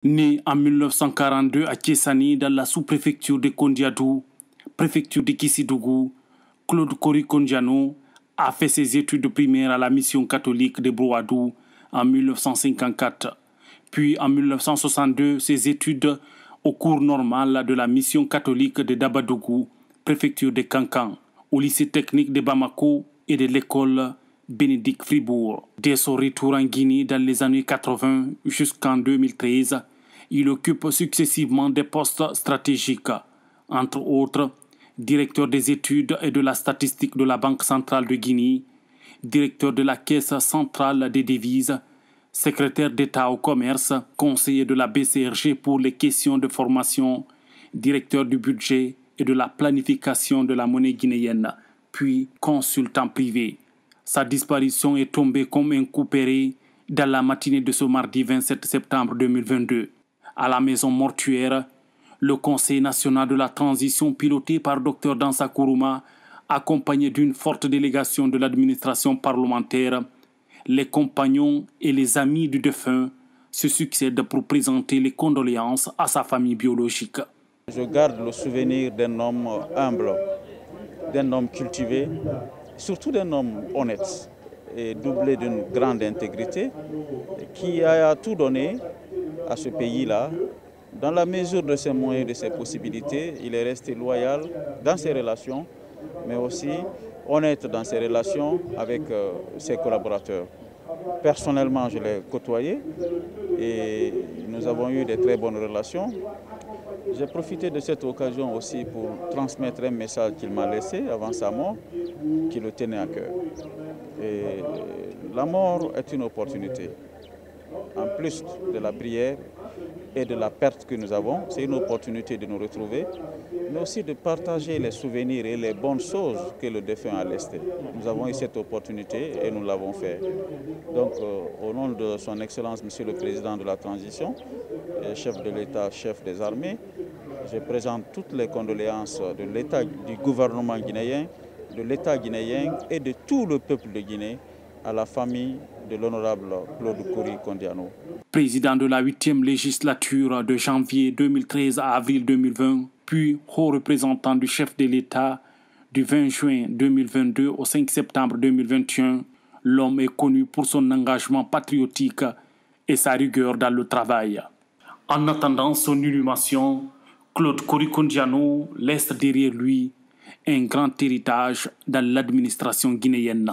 Né en 1942 à Kiessani, dans la sous-préfecture de Kondiadou, préfecture de Kissidougou, Claude Kori Kondiano a fait ses études primaires à la mission catholique de Brouadou en 1954. Puis en 1962, ses études au cours normal de la mission catholique de Dabadougou, préfecture de Kankan, au lycée technique de Bamako et de l'école Bénédicte Fribourg. Dès son retour en Guinée dans les années 80 jusqu'en 2013, il occupe successivement des postes stratégiques, entre autres directeur des études et de la statistique de la Banque centrale de Guinée, directeur de la Caisse centrale des devises, secrétaire d'État au commerce, conseiller de la BCRG pour les questions de formation, directeur du budget et de la planification de la monnaie guinéenne, puis consultant privé. Sa disparition est tombée comme un coup péré dans la matinée de ce mardi 27 septembre 2022. À la maison mortuaire, le Conseil national de la transition piloté par Dr Dansa Kourouma, accompagné d'une forte délégation de l'administration parlementaire, les compagnons et les amis du défunt se succèdent pour présenter les condoléances à sa famille biologique. Je garde le souvenir d'un homme humble, d'un homme cultivé, surtout d'un homme honnête et doublé d'une grande intégrité qui a tout donné à ce pays-là. Dans la mesure de ses moyens et de ses possibilités, il est resté loyal dans ses relations, mais aussi honnête dans ses relations avec ses collaborateurs. Personnellement, je l'ai côtoyé et nous avons eu de très bonnes relations. J'ai profité de cette occasion aussi pour transmettre un message qu'il m'a laissé avant sa mort, qui le tenait à cœur. Et la mort est une opportunité. En plus de la prière et de la perte que nous avons, c'est une opportunité de nous retrouver, mais aussi de partager les souvenirs et les bonnes choses que le défunt a laissées. Nous avons eu cette opportunité et nous l'avons fait. Donc, au nom de son Excellence, Monsieur le Président de la Transition, chef de l'État, chef des armées, je présente toutes les condoléances de l'État, du gouvernement guinéen, de l'État guinéen et de tout le peuple de Guinée à la famille de l'honorable Claude Kori Kondiano. Président de la 8e législature de janvier 2013 à avril 2020, puis haut représentant du chef de l'État du 20 juin 2022 au 5 septembre 2021, l'homme est connu pour son engagement patriotique et sa rigueur dans le travail. En attendant son inhumation, Claude Kori Kondiano laisse derrière lui un grand héritage dans l'administration guinéenne.